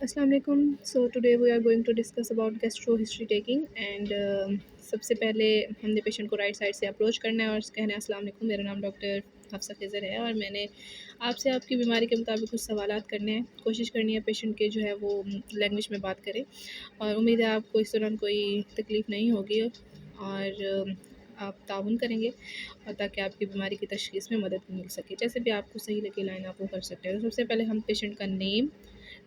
Assalamu alaikum. So today we are going to discuss about gastro history taking and सबसे पहले हमने patient को right side से approach करना है और कहना है अस्सलाम वालेकुम, मेरा नाम डॉक्टर हफ्सा खिज़र है और मैंने आपसे आपकी बीमारी के मुताबिक कुछ सवालात करने हैं। कोशिश करनी है पेशेंट के जो है वो लैंग्वेज में बात करें और उम्मीद है आपको इस दौरान कोई तकलीफ़ नहीं होगी और आप ताउन करेंगे और ताकि आपकी बीमारी की तशख़ीस में मदद मिल सके। जैसे भी आपको सही लगे लाइन आप वो कर सकते हैं। तो सबसे पहले हम पेशेंट का नेम,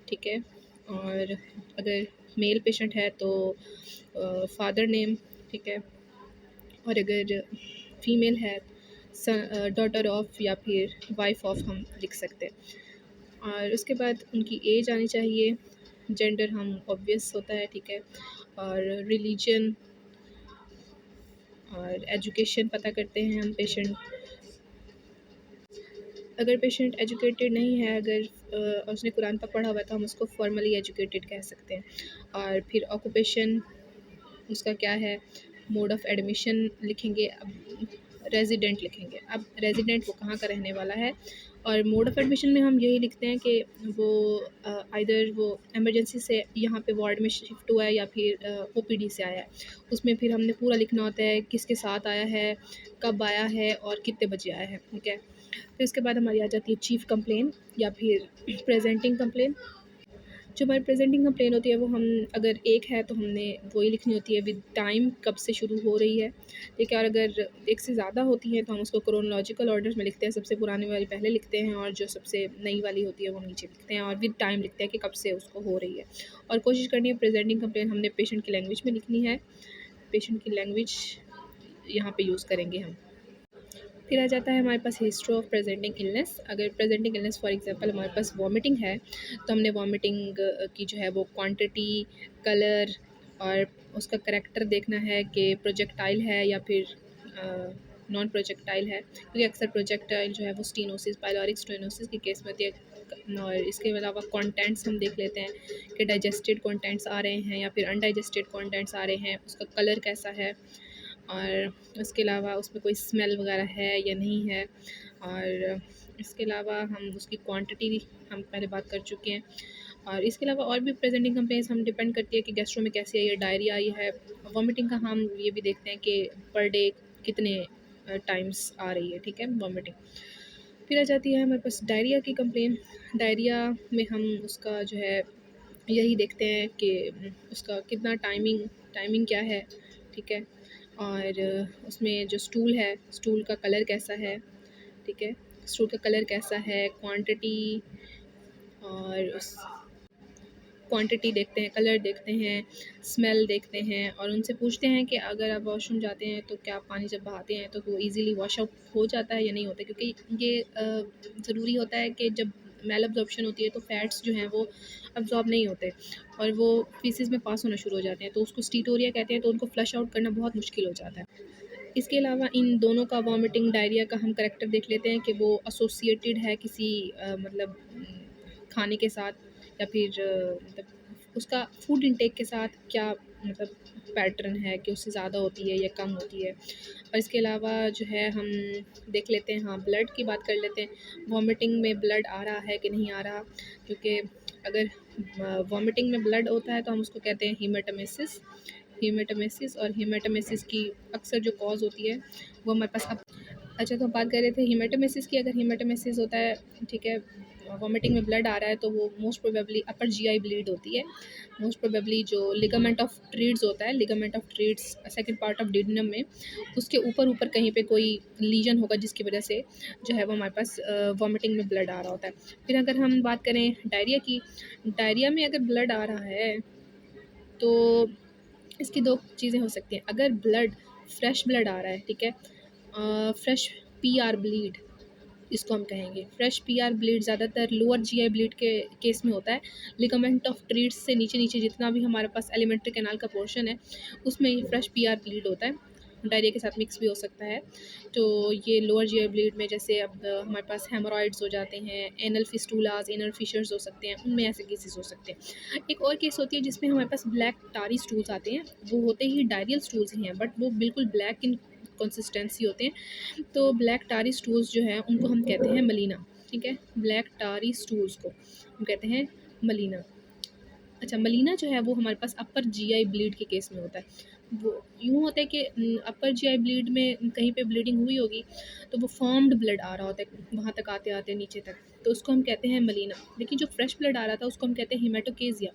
ठीक है, और अगर मेल पेशेंट है तो फादर नेम, ठीक है, और अगर फीमेल है डॉटर ऑफ या फिर वाइफ ऑफ हम लिख सकते हैं। और उसके बाद उनकी एज आनी चाहिए, जेंडर हम ऑब्वियस होता है, ठीक है, और रिलीजन और एजुकेशन पता करते हैं हम पेशेंट। अगर पेशेंट एजुकेटेड नहीं है, अगर उसने कुरान तक पढ़ा हुआ है तो हम उसको फॉर्मली एजुकेटेड कह सकते हैं। और फिर ऑक्यूपेशन उसका क्या है, मोड ऑफ़ एडमिशन लिखेंगे, अब रेज़िडेंट लिखेंगे। अब रेज़िडेंट वो कहाँ का रहने वाला है और मोड ऑफ़ एडमिशन में हम यही लिखते हैं कि वो आइदर वो इमरजेंसी से यहाँ पे वार्ड में शिफ्ट हुआ है या फिर ओपीडी से आया है। उसमें फिर हमने पूरा लिखना होता है किसके साथ आया है, कब आया है और कितने बजे आया है, ठीक है। फिर उसके बाद हमारी आ जाती है चीफ़ कंप्लेन या फिर प्रेजेंटिंग कंप्लेन। जो हमारी प्रेजेंटिंग कंप्लेन होती है वो हम अगर एक है तो हमने वही लिखनी होती है विद टाइम, कब से शुरू हो रही है, ठीक है। और अगर एक से ज़्यादा होती है तो हम उसको क्रोनोलॉजिकल ऑर्डर में लिखते हैं, सबसे पुरानी वाली पहले लिखते हैं और जो सबसे नई वाली होती है वो हम नीचे लिखते हैं और विद टाइम लिखते हैं कि कब से उसको हो रही है। और कोशिश करनी है प्रेजेंटिंग कंप्लेन हमने पेशेंट की लैंग्वेज में लिखनी है, पेशेंट की लैंग्वेज यहाँ पे यूज़ करेंगे हम। फिर आ जाता है हमारे पास हिस्ट्री ऑफ प्रेजेंटिंग इलनेस। अगर प्रेजेंटिंग इलनेस फॉर एग्जांपल हमारे पास वॉमिटिंग है तो हमने वॉमिटिंग की जो है वो क्वांटिटी, कलर और उसका करैक्टर देखना है कि प्रोजेक्टाइल है या फिर नॉन प्रोजेक्टाइल है, क्योंकि अक्सर प्रोजेक्टाइल जो है वो स्टीनोसिस, पायलोरिक स्टेनोसिस की केस में होती है। और इसके अलावा कंटेंट्स हम देख लेते हैं कि डाइजेस्टेड कंटेंट्स आ रहे हैं या फिर अनडाइजेस्टेड कंटेंट्स आ रहे हैं, उसका कलर कैसा है और उसके अलावा उसमें कोई स्मेल वगैरह है या नहीं है। और इसके अलावा हम उसकी क्वांटिटी हम पहले बात कर चुके हैं। और इसके अलावा और भी प्रेजेंटिंग कंप्लेंट्स हम डिपेंड करती है कि गैस्ट्रो में कैसी आई है, डायरिया आई है। वॉमिटिंग का हम ये भी देखते हैं कि पर डे कितने टाइम्स आ रही है, ठीक है, वॉमिटिंग। फिर आ जाती है हमारे पास डायरिया की कंप्लेन। डायरिया में हम उसका जो है यही देखते हैं कि उसका कितना टाइमिंग क्या है, ठीक है। और उसमें जो स्टूल है, स्टूल का कलर कैसा है, ठीक है, स्टूल का कलर कैसा है, क्वांटिटी और उस क्वांटिटी देखते हैं, कलर देखते हैं, स्मेल देखते हैं और उनसे पूछते हैं कि अगर आप वॉशरूम जाते हैं तो क्या पानी जब बहाते हैं तो वो ईज़िली वॉश आउट हो जाता है या नहीं होता है, क्योंकि ये ज़रूरी होता है कि जब मैल अब्जॉर्प्शन होती है तो फैट्स जो हैं वो अब्जॉर्ब नहीं होते और वो फीसेस में पास होना शुरू हो जाते हैं, तो उसको स्टीटोरिया कहते हैं, तो उनको फ्लश आउट करना बहुत मुश्किल हो जाता है। इसके अलावा इन दोनों का वॉमिटिंग, डायरिया का हम करैक्टर देख लेते हैं कि वो एसोसिएटेड है किसी मतलब खाने के साथ या फिर मतलब उसका फूड इंटेक के साथ क्या मतलब पैटर्न है कि उससे ज़्यादा होती है या कम होती है। और इसके अलावा जो है हम देख लेते हैं, हाँ, ब्लड की बात कर लेते हैं। वॉमिटिंग में ब्लड आ रहा है कि नहीं आ रहा, क्योंकि अगर वॉमिटिंग में ब्लड होता है तो हम उसको कहते हैं हीमेटोमेसिस। और हीमेटोमेसिस की अक्सर जो कॉज़ होती है वो हमारे पास अब अच्छा, तो हम बात कर रहे थे हीमेटोमेसिस की। अगर हीमेटोमेसिस होता है, ठीक है, वॉमिटिंग में ब्लड आ रहा है तो वो most probably upper GI bleed होती है। मोस्ट प्रोबेबली जो लिगामेंट ऑफ ट्रीड्स होता है, ligament of Treitz second part of duodenum में उसके ऊपर कहीं पे कोई लीजन होगा जिसकी वजह से जो है वो हमारे पास वॉमिटिंग में ब्लड आ रहा होता है। फिर अगर हम बात करें डायरिया की, डायरिया में अगर ब्लड आ रहा है तो इसकी दो चीज़ें हो सकती हैं। अगर ब्लड फ्रेश ब्लड आ रहा है, ठीक है, फ्रेश पीआर ब्लीड इसको हम कहेंगे। फ्रेश पीआर ब्लीड ज़्यादातर लोअर जीआई ब्लीड के केस में होता है। लिगामेंट ऑफ ट्रीड्स से नीचे नीचे जितना भी हमारे पास एलिमेंट्री कैनाल का पोर्शन है उसमें ये फ्रेश पीआर ब्लीड होता है। डायरिया के साथ मिक्स भी हो सकता है। तो ये लोअर जीआई ब्लीड में जैसे अब हमारे पास हेमोरॉइड्स हो जाते हैं, एनल फिस्टूलाज, एनल फिशर्स हो सकते हैं, उनमें ऐसे केसेस हो सकते हैं। एक और केस होती है जिसमें हमारे पास ब्लैक टारी स्टूल्स आते हैं, वो होते ही डायरियल स्टूल्स ही हैं बट वो बिल्कुल ब्लैक इन कंसिस्टेंसी होते हैं। तो ब्लैक टारी स्टूल्स जो हैं उनको हम कहते हैं मलीना, ठीक है, ब्लैक टारी स्टूल्स को हम कहते हैं मलीना। अच्छा, मलीना जो है वो हमारे पास अपर जीआई ब्लीड के केस में होता है। वो यूँ होता है कि अपर जीआई ब्लीड में कहीं पे ब्लीडिंग हुई होगी, तो वो फॉर्म्ड ब्लड आ रहा होता है वहाँ तक आते-आते नीचे तक, तो उसको हम कहते हैं मलीना। लेकिन जो फ्रेश ब्लड आ रहा था उसको हम कहते हैं हेमेटोकेसिया,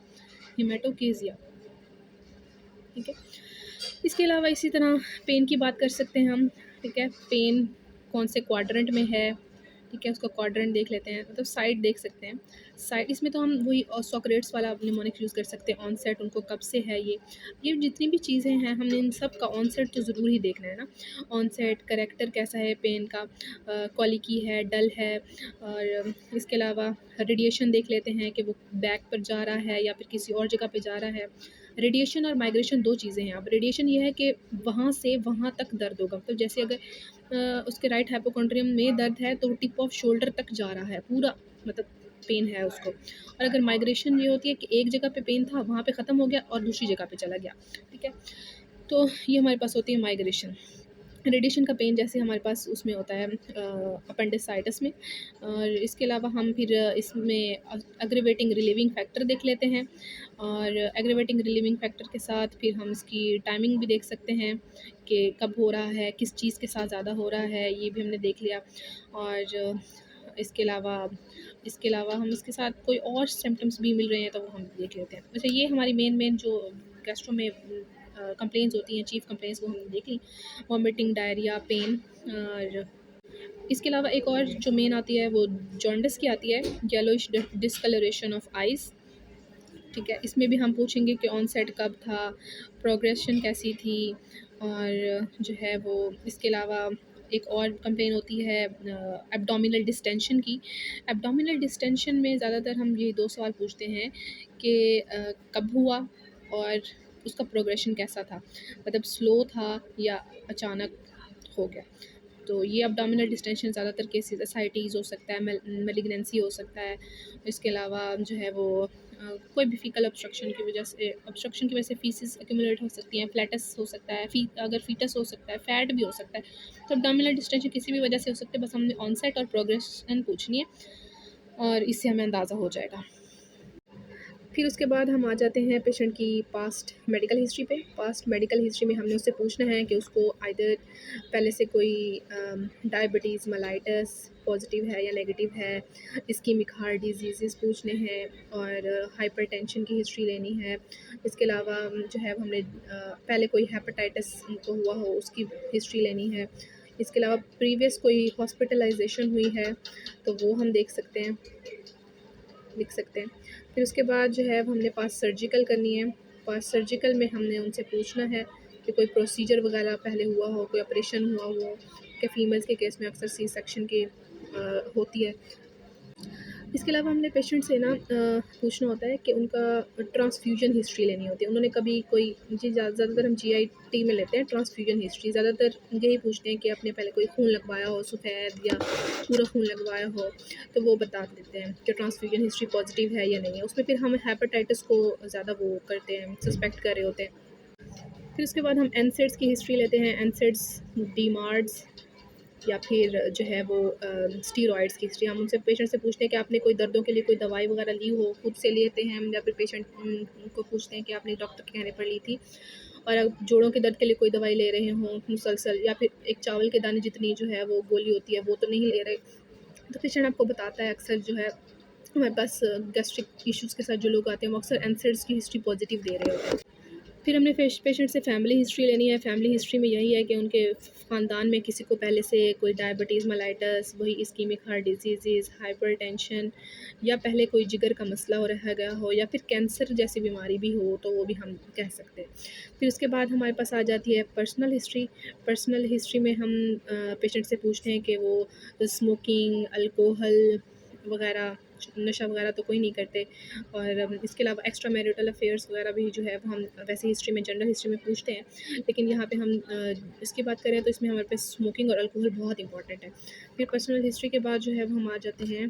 हेमेटोकेसिया, ठीक है। इसके अलावा इसी तरह पेन की बात कर सकते हैं हम, ठीक है। पेन कौन से क्वाड्रेंट में है, ठीक है, उसका क्वाड्रेंट देख लेते हैं, मतलब साइड देख सकते हैं। साइड इसमें तो हम वही सोक्रेट्स वाला निमोनिक यूज़ कर सकते हैं, ऑनसेट उनको कब से है ये जितनी भी चीज़ें हैं हमने इन सब का ऑनसेट तो ज़रूर ही देखना है ना। ऑनसेट करेक्टर कैसा है पेन का, कॉलिकी है, डल है, और इसके अलावा रेडिएशन देख लेते हैं कि वो बैक पर जा रहा है या फिर किसी और जगह पे जा रहा है। रेडिएशन और माइग्रेशन 2 चीज़ें हैं। अब रेडिएशन ये है कि वहाँ से वहाँ तक दर्द होगा, मतलब जैसे अगर उसके राइट हाइपोकॉन्ड्रियम में दर्द है तो टिप ऑफ शोल्डर तक जा रहा है पूरा, मतलब पेन है उसको। और अगर माइग्रेशन ये होती है कि एक जगह पे पेन था वहाँ पे ख़त्म हो गया और दूसरी जगह पे चला गया, ठीक है। तो ये हमारे पास होती है माइग्रेशन। रेडिएशन का पेन जैसे हमारे पास उसमें होता है अपेंडिसाइटिस में। और इसके अलावा हम फिर इसमें एग्रीवेटिंग रिलीविंग फैक्टर देख लेते हैं, और एग्रीवेटिंग रिलीविंग फैक्टर के साथ फिर हम इसकी टाइमिंग भी देख सकते हैं कि कब हो रहा है, किस चीज़ के साथ ज़्यादा हो रहा है, ये भी हमने देख लिया। और इसके अलावा हम इसके साथ कोई और सिम्टम्स भी मिल रहे हैं तो वो हम देख लेते हैं। अच्छा, ये हमारी मेन जो गैस्ट्रो में कंप्लेंट्स होती हैं, चीफ कंप्लेंट्स, वो हमने देख ली। Vomiting, diarrhoea, pen. और इसके अलावा एक और जो मेन आती है वो जॉन्डिस की आती है, येलोइश डिस्कलरेशन ऑफ आइज़, ठीक है। इसमें भी हम पूछेंगे कि ऑनसेट कब था, प्रोग्रेशन कैसी थी, और जो है वो इसके अलावा एक और कंप्लेन होती है एब्डोमिनल डिस्टेंशन की। एब्डोमिनल डिस्टेंशन में ज़्यादातर हम ये 2 सवाल पूछते हैं कि कब हुआ और उसका प्रोग्रेशन कैसा था, मतलब स्लो था या अचानक हो गया। तो ये एब्डोमिनल डिस्टेंशन ज़्यादातर केसेस एसाइटीज़ हो सकता है, मैलिग्नेंसी हो सकता है। इसके अलावा जो है वो कोई भी फीकल ऑब्स्ट्रक्शन की वजह से फीसिस एक्यूमुलेट हो सकती हैं, फ्लैटस हो सकता है, अगर फीटस हो सकता है, फैट भी हो सकता है। तो एब्डोमिनल डिस्टेंशन किसी भी वजह से हो सकते हैं, बस हमने ऑनसेट और प्रोग्रेशन पूछनी है और इससे हमें अंदाज़ा हो जाएगा। फिर उसके बाद हम आ जाते हैं पेशेंट की पास्ट मेडिकल हिस्ट्री पे। पास्ट मेडिकल हिस्ट्री में हमने उससे पूछना है कि उसको आइदर पहले से कोई डायबिटीज़ मेलाइटस पॉजिटिव है या नेगेटिव है, इस्कीमिक हार्ट डिजीज़ पूछने हैं, और हाइपरटेंशन की हिस्ट्री लेनी है। इसके अलावा जो है हमने पहले कोई हेपेटाइटिस उनको हुआ हो उसकी हिस्ट्री लेनी है। इसके अलावा प्रीवियस कोई हॉस्पिटलाइजेशन हुई है तो वो हम लिख सकते हैं। फिर उसके बाद जो है वो हमने पास सर्जिकल करनी है। पास सर्जिकल में हमने उनसे पूछना है कि कोई प्रोसीजर वगैरह पहले हुआ हो, कोई ऑपरेशन हुआ हो, कि फ़ीमेल्स के केस में अक्सर सी सेक्शन की होती है। इसके अलावा हमने पेशेंट से ना पूछना होता है कि उनका ट्रांसफ्यूजन हिस्ट्री लेनी होती है। उन्होंने कभी कोई जी ज़्यादातर हम जीआईटी में लेते हैं ट्रांसफ्यूजन हिस्ट्री, ज़्यादातर यही पूछते हैं कि आपने पहले कोई खून लगवाया हो सफ़ेद या पूरा खून लगवाया हो, तो वो बता देते हैं कि ट्रांसफ्यूजन हिस्ट्री पॉजिटिव है या नहीं है। उसमें फिर हम हेपेटाइटिस को ज़्यादा वो करते हैं, सस्पेक्ट कर रहे होते हैं। फिर उसके बाद हम एनसेड्स की हिस्ट्री लेते हैं, एनसेड्स, डीमार्ड्स या फिर जो है वो स्टीरॉइड्स की हिस्ट्री। हम उनसे पेशेंट से पूछते हैं कि आपने कोई दर्दों के लिए कोई दवाई वगैरह ली हो, खुद से लेते हैं हम, या फिर पेशेंट को पूछते हैं कि आपने डॉक्टर के कहने पर ली थी। और अब जोड़ों के दर्द के लिए कोई दवाई ले रहे हों मुसलसल, या फिर एक चावल के दाने जितनी जो है वो गोली होती है वो तो नहीं ले रहे, तो पेशेंट आपको बताता है अक्सर जो है हमारे पास गैस्ट्रिक इश्यूज़ के साथ जो लोग आते हैं वो अक्सर एनसेड्स की हिस्ट्री पॉजिटिव दे रहे होते हैं। फिर हमने पेशेंट से फैमिली हिस्ट्री लेनी है। फैमिली हिस्ट्री में यही है कि उनके ख़ानदान में किसी को पहले से कोई डायबिटीज़ मेलाइटस, वही इस्कीमिक हार्ट डिजीज़, हाइपरटेंशन, या पहले कोई जिगर का मसला हो रहा गया हो, या फिर कैंसर जैसी बीमारी भी हो तो वो भी हम कह सकते हैं। फिर उसके बाद हमारे पास आ जाती है पर्सनल हिस्ट्री। पर्सनल हिस्ट्री में हम पेशेंट से पूछते हैं कि वो स्मोकिंग, अल्कोहल वगैरह, नशा वगैरह तो कोई नहीं करते। और इसके अलावा एक्स्ट्रा मैरिटल अफेयर्स वगैरह भी जो है वो हम वैसे हिस्ट्री में, जनरल हिस्ट्री में पूछते हैं। लेकिन यहाँ पे हम इसकी बात करें तो इसमें हमारे पास स्मोकिंग और अल्कोहल बहुत इंपॉर्टेंट है। फिर पर्सनल हिस्ट्री के बाद जो है वो हम आ जाते हैं